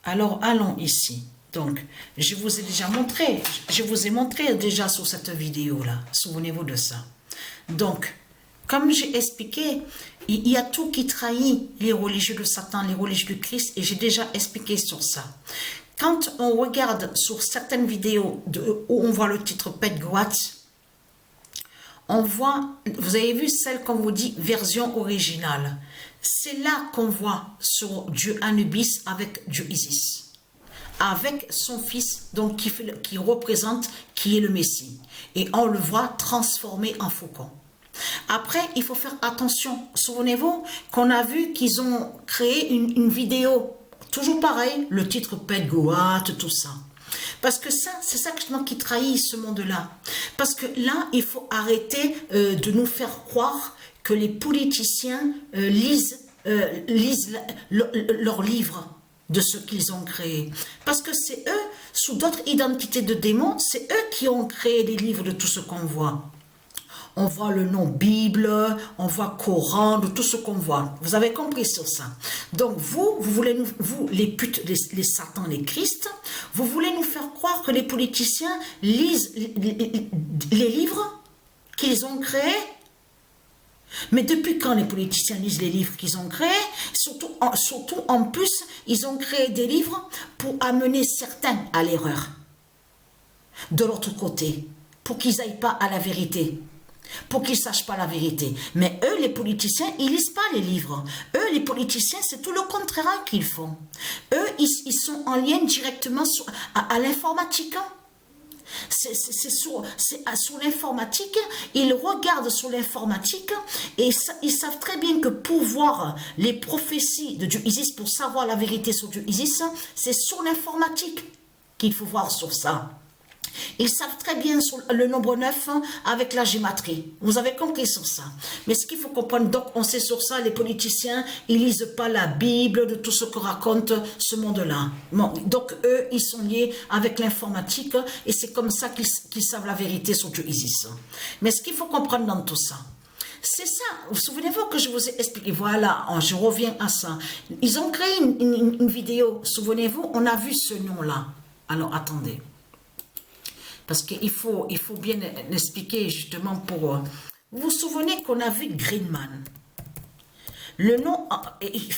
Alors, allons ici. Donc, je vous ai déjà montré, je vous ai montré déjà sur cette vidéo-là. Souvenez-vous de ça. Donc, comme j'ai expliqué, il y a tout qui trahit les religieux de Satan, les religieux de Christ, et j'ai déjà expliqué sur ça. Quand on regarde sur certaines vidéos où on voit le titre Pet Goat, on voit, vous avez vu celle qu'on vous dit version originale. C'est là qu'on voit sur Dieu Anubis avec Dieu Isis, avec son fils, donc qui représente, qui est le Messie. Et on le voit transformé en faucon. Après, il faut faire attention. Souvenez-vous qu'on a vu qu'ils ont créé une vidéo, toujours pareil, le titre Pet Goat, tout ça. Parce que ça, c'est ça justement qui trahit ce monde-là. Parce que là, il faut arrêter de nous faire croire que les politiciens lisent leurs livres de ce qu'ils ont créé. Parce que c'est eux, sous d'autres identités de démons, c'est eux qui ont créé les livres de tout ce qu'on voit. On voit le nom Bible, on voit Coran, de tout ce qu'on voit. Vous avez compris sur ça. Donc vous voulez nous, vous les putes, les satans, les Christ, vous voulez nous faire croire que les politiciens lisent les livres qu'ils ont créés. Mais depuis quand les politiciens lisent les livres qu'ils ont créés? Surtout en plus, ils ont créé des livres pour amener certains à l'erreur. De l'autre côté, pour qu'ils n'aillent pas à la vérité. Pour qu'ils ne sachent pas la vérité. Mais eux, les politiciens, ils ne lisent pas les livres. Eux, les politiciens, c'est tout le contraire qu'ils font. Eux, ils sont en lien directement à l'informatique. C'est sur l'informatique, ils regardent sur l'informatique et ils savent très bien que pour voir les prophéties de Dieu Isis, pour savoir la vérité sur Dieu Isis, c'est sur l'informatique qu'il faut voir sur ça. Ils savent très bien sur le nombre 9 avec la gématrie. Vous avez compris sur ça. Mais ce qu'il faut comprendre, donc on sait sur ça, les politiciens, ils lisent pas la Bible, de tout ce que raconte ce monde-là. Bon, donc eux, ils sont liés avec l'informatique et c'est comme ça qu'ils savent la vérité sur Dieu Isis. Mais ce qu'il faut comprendre dans tout ça, c'est ça. Vous souvenez-vous que je vous ai expliqué? Voilà, je reviens à ça. Ils ont créé une vidéo. Souvenez-vous, on a vu ce nom-là. Alors, attendez. Parce qu'il faut bien l'expliquer justement pour... Vous vous souvenez qu'on a vu Greenman. Le nom...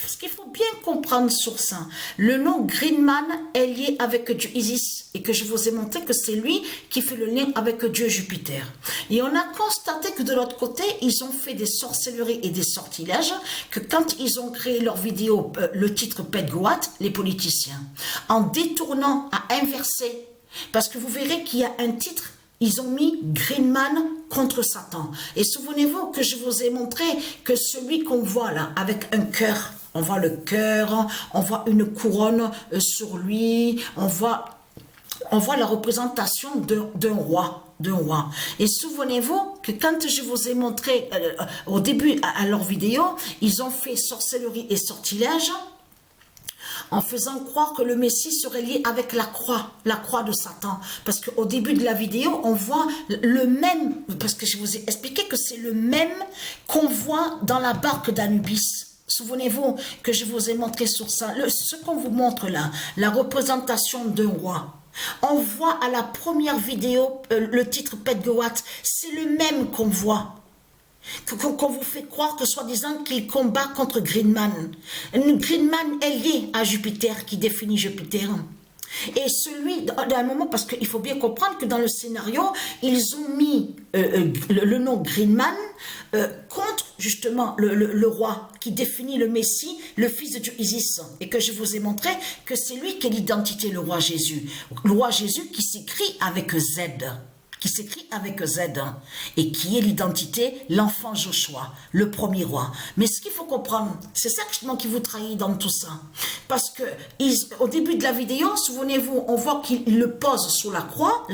Ce qu'il faut bien comprendre sur ça, le nom Greenman est lié avec Dieu Isis. Et que je vous ai montré que c'est lui qui fait le lien avec Dieu Jupiter. Et on a constaté que de l'autre côté, ils ont fait des sorcelleries et des sortilèges, que quand ils ont créé leur vidéo, le titre Pet Goat, les politiciens, en détournant à inverser. Parce que vous verrez qu'il y a un titre, ils ont mis Greenman contre Satan. Et souvenez-vous que je vous ai montré que celui qu'on voit là, avec un cœur, on voit le cœur, on voit une couronne sur lui, on voit la représentation d'un roi. Et souvenez-vous que quand je vous ai montré au début à leur vidéo, ils ont fait sorcellerie et sortilège, en faisant croire que le Messie serait lié avec la croix de Satan. Parce qu'au début de la vidéo, on voit le même, parce que je vous ai expliqué que c'est le même qu'on voit dans la barque d'Anubis. Souvenez-vous que je vous ai montré sur ça, ce qu'on vous montre là, la représentation d'un roi. On voit à la première vidéo, le titre Pet Goat, c'est le même qu'on voit. Qu'on vous fait croire que soi-disant qu'il combat contre Greenman. Greenman est lié à Jupiter, qui définit Jupiter. Et celui, d'un moment, parce qu'il faut bien comprendre que dans le scénario, ils ont mis le nom Greenman contre justement le roi qui définit le Messie, le fils de Dieu Isis. Et que je vous ai montré que c'est lui qui est l'identité, le roi Jésus. Le roi Jésus qui s'écrit avec Z. Et qui est l'identité, l'enfant Joshua, le premier roi. Mais ce qu'il faut comprendre, c'est ça justement qui vous trahit dans tout ça. Parce que au début de la vidéo, souvenez-vous, on voit qu'il le pose sur la croix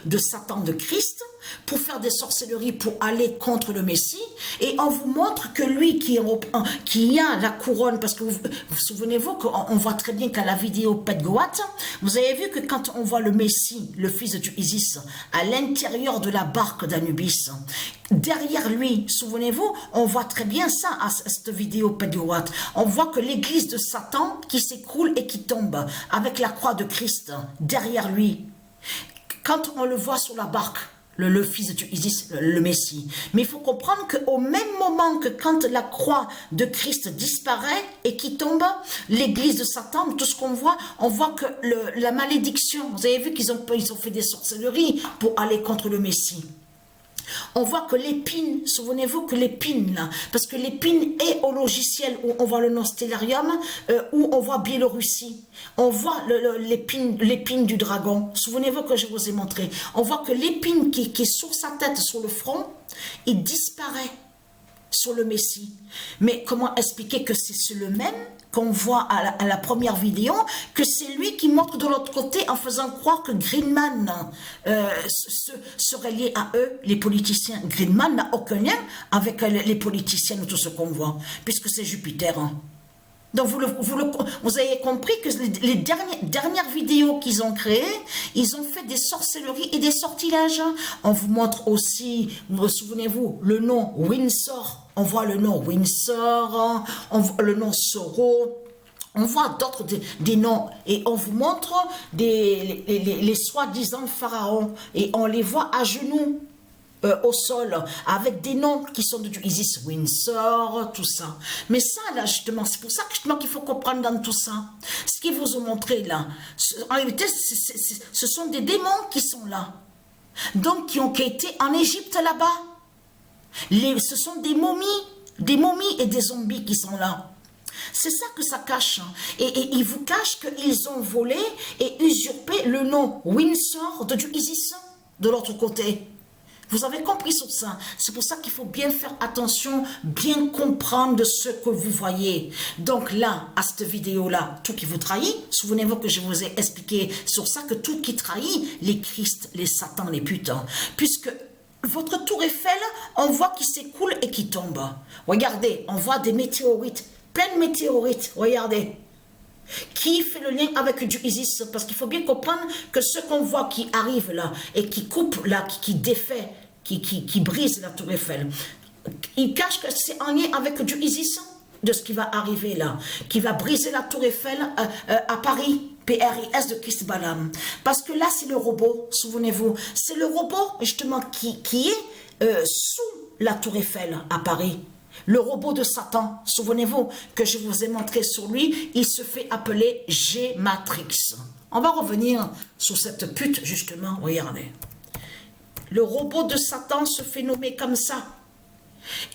de Satan, de Christ, pour faire des sorcelleries, pour aller contre le Messie. Et on vous montre que lui qui a la couronne, parce que vous souvenez-vous qu'on voit très bien qu'à la vidéo Pet Goat, vous avez vu que quand on voit le Messie, le fils de Dieu Isis, à l'intérieur de la barque d'Anubis. Derrière lui, souvenez-vous, on voit très bien ça à cette vidéo Pedroat. On voit que l'église de Satan qui s'écroule et qui tombe avec la croix de Christ derrière lui. Quand on le voit sur la barque, le fils de Isis, le Messie. Mais il faut comprendre qu'au même moment que quand la croix de Christ disparaît et qui tombe, l'église de Satan, tout ce qu'on voit, on voit que la malédiction, vous avez vu qu'ils ont fait des sorcelleries pour aller contre le Messie. On voit que l'épine, souvenez-vous que l'épine là, parce que l'épine est au logiciel où on voit le nom Stellarium, où on voit Biélorussie. On voit l'épine du dragon. Souvenez-vous que je vous ai montré. On voit que l'épine qui est sur sa tête, sur le front, il disparaît sur le Messie. Mais comment expliquer que c'est le même qu'on voit à la première vidéo, que c'est lui qui montre de l'autre côté en faisant croire que Greenman serait lié à eux, les politiciens. Greenman n'a aucun lien avec les politiciens ou tout ce qu'on voit, puisque c'est Jupiter. Hein. Donc vous avez compris que les dernières vidéos qu'ils ont créées, ils ont fait des sorcelleries et des sortilèges. On vous montre aussi, vous souvenez-vous, le nom Windsor. On voit le nom Windsor, on voit le nom Soro. On voit d'autres des noms et on vous montre les soi-disant pharaons et on les voit à genoux. Au sol, avec des noms qui sont de Isis, Windsor, tout ça. Mais ça, là, justement, c'est pour ça que justement qu'il faut comprendre dans tout ça. Ce qu'ils vous ont montré, là, en réalité, ce sont des démons qui sont là. Donc, qui ont été en Égypte, là-bas. Ce sont des momies et des zombies qui sont là. C'est ça que ça cache. Et ils vous cachent qu'ils ont volé et usurpé le nom Windsor de Isis, de l'autre côté. Vous avez compris sur ça. C'est pour ça qu'il faut bien faire attention, bien comprendre de ce que vous voyez. Donc là, à cette vidéo-là, tout qui vous trahit, souvenez-vous que je vous ai expliqué sur ça, que tout qui trahit, les Christ, les Satans, les putains, puisque votre tour Eiffel, on voit qu'il s'écoule et qu'il tombe. Regardez, on voit des météorites, plein de météorites, regardez. Qui fait le lien avec du Isis? Parce qu'il faut bien comprendre que ce qu'on voit qui arrive là et qui coupe là, qui défait, qui brise la tour Eiffel, il cache que c'est en lien avec du Isis de ce qui va arriver là, qui va briser la tour Eiffel à Paris, PRIS de Christ Balaam. Parce que là c'est le robot, souvenez-vous, c'est le robot justement qui est sous la tour Eiffel à Paris. Le robot de Satan, souvenez-vous que je vous ai montré sur lui, il se fait appeler G-Matrix. On va revenir sur cette pute, justement, regardez. Le robot de Satan se fait nommer comme ça.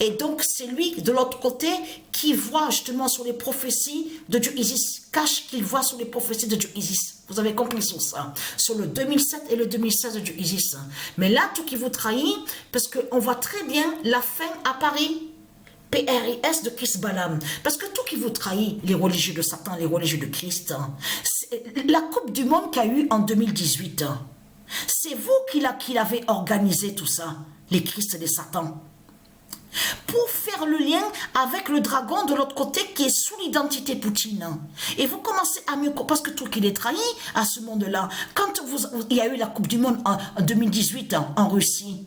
Et donc, c'est lui, de l'autre côté, qui voit justement sur les prophéties de Dieu Isis, cache qu'il voit sur les prophéties de Dieu Isis. Vous avez compris sur ça, sur le 2007 et le 2016 de Dieu Isis. Mais là, tout qui vous trahit, parce qu'on voit très bien la fin à Paris. PRIS de Christ Balaam. Parce que tout qui vous trahit, les religieux de Satan, les religieux de Christ, la Coupe du Monde qu'il y a eu en 2018, c'est vous qui l'avez organisé tout ça, les Christ et les Satan. Pour faire le lien avec le dragon de l'autre côté qui est sous l'identité Poutine. Et vous commencez à mieux... Parce que tout qui les trahit à ce monde-là. Quand il y a eu la Coupe du Monde en 2018 en Russie,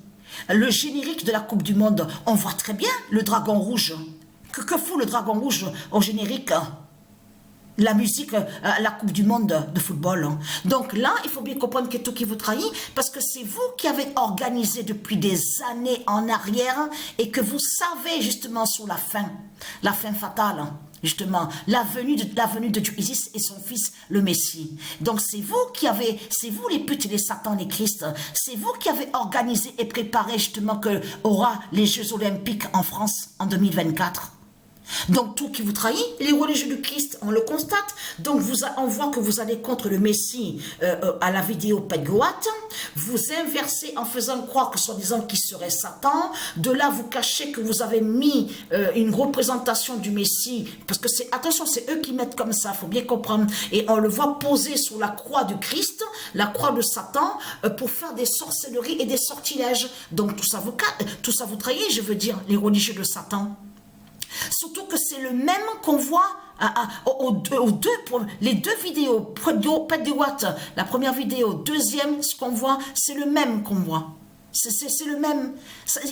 le générique de la Coupe du Monde, on voit très bien le dragon rouge. Que fout le dragon rouge au générique? La musique, la Coupe du Monde de football. Donc là, il faut bien comprendre que tout qui vous trahit, parce que c'est vous qui avez organisé depuis des années en arrière et que vous savez justement sur la fin fatale. Justement, la venue de Dieu Isis et son fils, le Messie. Donc c'est vous les putes, les satans, les Christ, c'est vous qui avez organisé et préparé justement que aura les Jeux Olympiques en France en 2024. Donc tout qui vous trahit, les religieux du Christ, on le constate. Donc on voit que vous allez contre le Messie à la vidéo Pedgoat. Vous inversez en faisant croire que soi-disant qu'il serait Satan. De là, vous cachez que vous avez mis une représentation du Messie. Parce que attention, c'est eux qui mettent comme ça, il faut bien comprendre. Et on le voit poser sur la croix du Christ, la croix de Satan, pour faire des sorcelleries et des sortilèges. Donc tout ça vous trahit, je veux dire, les religieux de Satan. Surtout que c'est le même qu'on voit les deux vidéos, la première vidéo, deuxième, ce qu'on voit, c'est le même qu'on voit. C'est le même.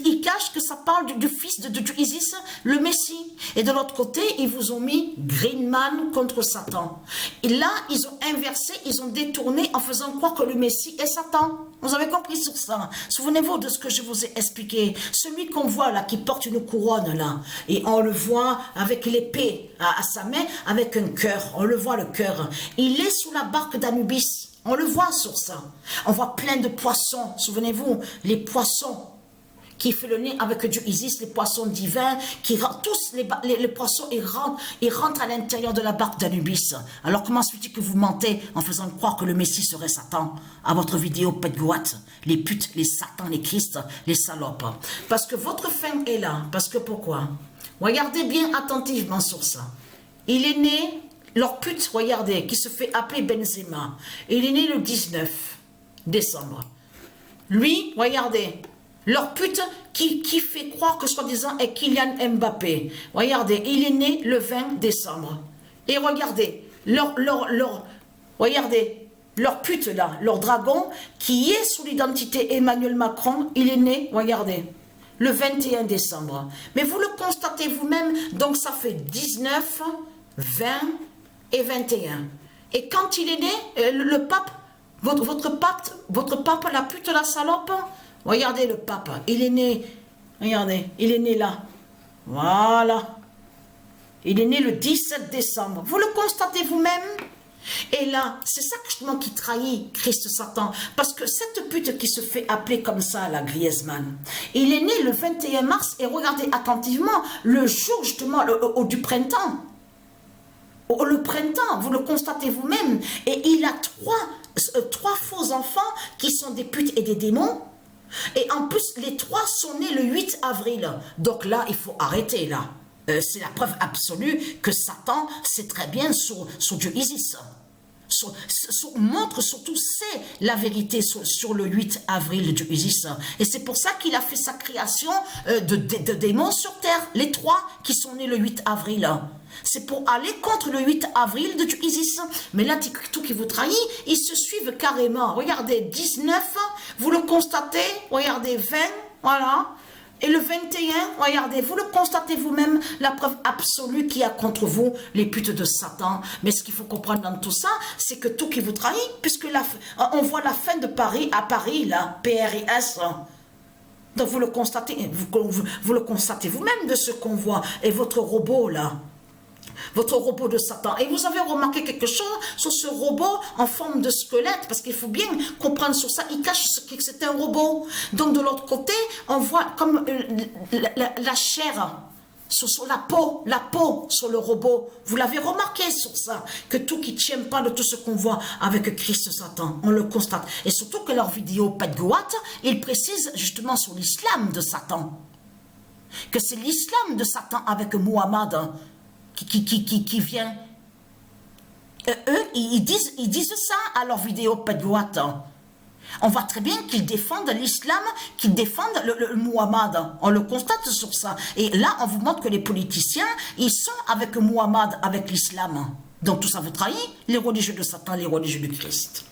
Ils cachent que ça parle du fils de Isis, le Messie. Et de l'autre côté, ils vous ont mis Greenman contre Satan. Et là, ils ont inversé, ils ont détourné en faisant croire que le Messie est Satan. Vous avez compris sur ça. Souvenez-vous de ce que je vous ai expliqué. Celui qu'on voit là, qui porte une couronne là, et on le voit avec l'épée à sa main, avec un cœur. On le voit le cœur. Il est sous la barque d'Anubis. On le voit sur ça. On voit plein de poissons. Souvenez-vous, les poissons qui fait le lien avec Dieu Isis, les poissons divins, tous les poissons, ils rentrent à l'intérieur de la barque d'Anubis. Alors comment se fait-il que vous mentez en faisant croire que le Messie serait Satan à votre vidéo Petgoat, les putes, les satans, les Christ, les salopes? Parce que votre fin est là. Parce que pourquoi? Regardez bien attentivement sur ça. Il est né... Leur pute, regardez, qui se fait appeler Benzema. Il est né le 19 décembre. Lui, regardez, leur pute qui fait croire que soi-disant est Kylian Mbappé. Regardez, il est né le 20 décembre. Et regardez, regardez, leur pute là, leur dragon, qui est sous l'identité Emmanuel Macron, il est né, regardez, le 21 décembre. Mais vous le constatez vous-même, donc ça fait 19, 20... et 21. Et quand il est né, le pape, votre pape, la pute, la salope, regardez le pape, il est né, regardez, il est né là. Voilà. Il est né le 17 décembre. Vous le constatez vous-même? Et là, c'est ça justement qui trahit Christ Satan. Parce que cette pute qui se fait appeler comme ça, la Griezmann, il est né le 21 mars, et regardez attentivement, le jour justement du printemps. Le printemps, vous le constatez vous-même, et il a trois faux enfants qui sont des putes et des démons, et en plus les trois sont nés le 8 avril, donc là il faut arrêter là, c'est la preuve absolue que Satan sait très bien sur Dieu Isis, montre surtout c'est la vérité sur le 8 avril de Isis, et c'est pour ça qu'il a fait sa création de démons sur terre, les trois qui sont nés le 8 avril. C'est pour aller contre le 8 avril de Isis. Mais là, tout qui vous trahit, ils se suivent carrément. Regardez, 19, vous le constatez. Regardez, 20, voilà. Et le 21, regardez, vous le constatez vous-même, la preuve absolue qu'il y a contre vous, les putes de Satan. Mais ce qu'il faut comprendre dans tout ça, c'est que tout qui vous trahit, puisque on voit la fin de Paris, à Paris, là, PRIS. Donc vous le constatez, vous le constatez vous-même de ce qu'on voit. Et votre robot, là, votre robot de Satan. Et vous avez remarqué quelque chose sur ce robot en forme de squelette, parce qu'il faut bien comprendre sur ça, il cache que c'est un robot. Donc de l'autre côté, on voit comme la chair sur la peau sur le robot. Vous l'avez remarqué sur ça, que tout qui ne tient pas de tout ce qu'on voit avec Christ Satan, on le constate. Et surtout que leur vidéo Petgoat, ils précisent justement sur l'islam de Satan, que c'est l'islam de Satan avec Muhammad qui vient. Eux, ils disent ça à leur vidéo Petgoat. On voit très bien qu'ils défendent l'islam, qu'ils défendent le Muhammad. On le constate sur ça. Et là, on vous montre que les politiciens, ils sont avec Muhammad, avec l'islam. Donc tout ça vous trahit, les religieux de Satan, les religieux du Christ.